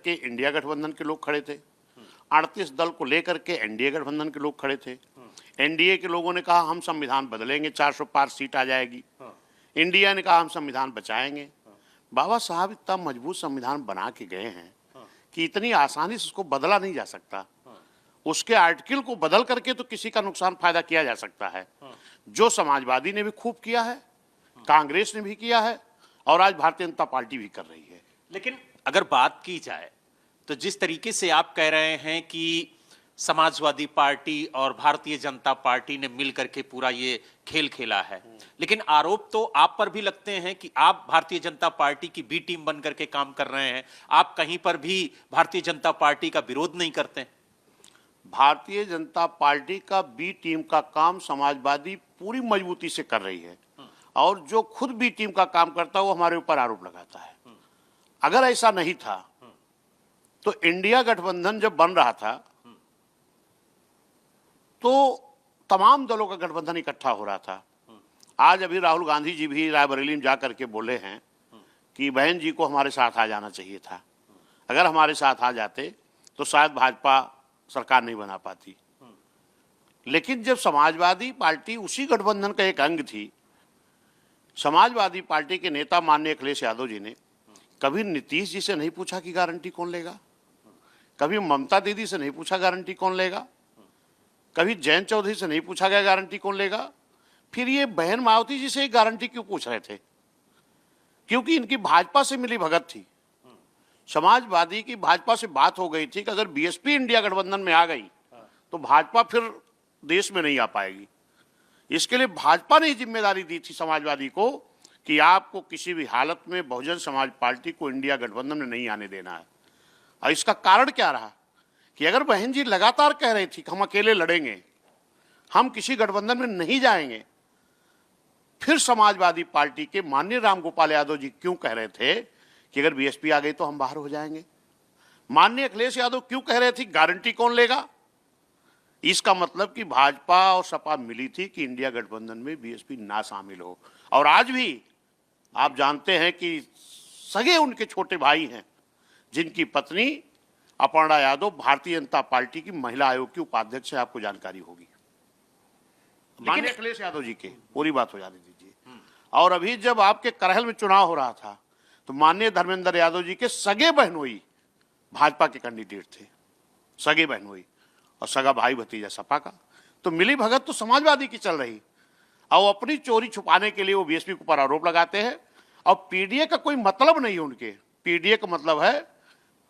के इंडिया गठबंधन के लोग खड़े थे, 38 दल को लेकर के एनडीए गठबंधन के लोग खड़े थे। एनडीए के लोगों ने कहा हम संविधान बदलेंगे, 400 पार सीट आ जाएगी। इंडिया ने कहा हम संविधान बचाएंगे। बाबा साहब इतना मजबूत संविधान बना के गए हैं कि इतनी आसानी से उसको बदला नहीं जा सकता। उसके आर्टिकल को बदल करके तो किसी का नुकसान फायदा किया जा सकता है, जो समाजवादी ने भी खूब किया है, कांग्रेस ने भी किया है और आज भारतीय जनता पार्टी भी कर रही है। लेकिन अगर बात की जाए तो जिस तरीके से आप कह रहे हैं कि समाजवादी पार्टी और भारतीय जनता पार्टी ने मिलकर के पूरा ये खेल खेला है, लेकिन आरोप तो आप पर भी लगते हैं कि आप भारतीय जनता पार्टी की बी टीम बन करके काम कर रहे हैं। आप कहीं पर भी भारतीय जनता पार्टी का विरोध नहीं करते। भारतीय जनता पार्टी का बी टीम का काम समाजवादी पूरी मजबूती से कर रही है और जो खुद बी टीम का काम करता है वो हमारे ऊपर आरोप लगाता है। अगर ऐसा नहीं था तो इंडिया गठबंधन जब बन रहा था तो तमाम दलों का गठबंधन इकट्ठा हो रहा था। आज अभी राहुल गांधी जी भी रायबरेली में जाकर के बोले हैं कि बहन जी को हमारे साथ आ जाना चाहिए था। अगर हमारे साथ आ जाते तो शायद भाजपा सरकार नहीं बना पाती। लेकिन जब समाजवादी पार्टी उसी गठबंधन का एक अंग थी, समाजवादी पार्टी के नेता माननीय अखिलेश यादव जी ने कभी नीतीश जी से नहीं पूछा कि गारंटी कौन लेगा, कभी ममता दीदी से नहीं पूछा गारंटी कौन लेगा, कभी जयंत चौधरी से नहीं पूछा गया गारंटी कौन लेगा। फिर ये बहन मायावती जी से गारंटी क्यों पूछ रहे थे? क्योंकि इनकी भाजपा से मिली भगत थी। समाजवादी की भाजपा से बात हो गई थी कि अगर बीएसपी इंडिया गठबंधन में आ गई तो भाजपा फिर देश में नहीं आ पाएगी। इसके लिए भाजपा ने जिम्मेदारी दी थी समाजवादी को कि आपको किसी भी हालत में बहुजन समाज पार्टी को इंडिया गठबंधन में नहीं आने देना है। और इसका कारण क्या रहा कि अगर बहन जी लगातार कह रही थी कि हम अकेले लड़ेंगे, हम किसी गठबंधन में नहीं जाएंगे, फिर समाजवादी पार्टी के माननीय रामगोपाल यादव जी क्यों कह रहे थे कि अगर बीएसपी आ गई तो हम बाहर हो जाएंगे? माननीय अखिलेश यादव क्यों कह रहे थे गारंटी कौन लेगा? इसका मतलब कि भाजपा और सपा मिली थी कि इंडिया गठबंधन में बीएसपी ना शामिल हो। और आज भी आप जानते हैं कि सगे उनके छोटे भाई हैं जिनकी पत्नी अपर्णा यादव भारतीय जनता पार्टी की महिला आयोग की उपाध्यक्ष है। आपको जानकारी होगी, माननीय अखिलेश यादव जी के, पूरी बात हो जाने दीजिए। और अभी जब आपके करहल में चुनाव हो रहा था तो माननीय धर्मेंद्र यादव जी के सगे बहनोई भाजपा के कैंडिडेट थे, सगे बहनोई, और सगा भाई भतीजा सपा का। तो मिली भगत तो समाजवादी की चल रही और अपनी चोरी छुपाने के लिए वो बीएसपी के ऊपर आरोप लगाते हैं। और पीडीए का कोई मतलब नहीं है उनके। पीडीए का मतलब है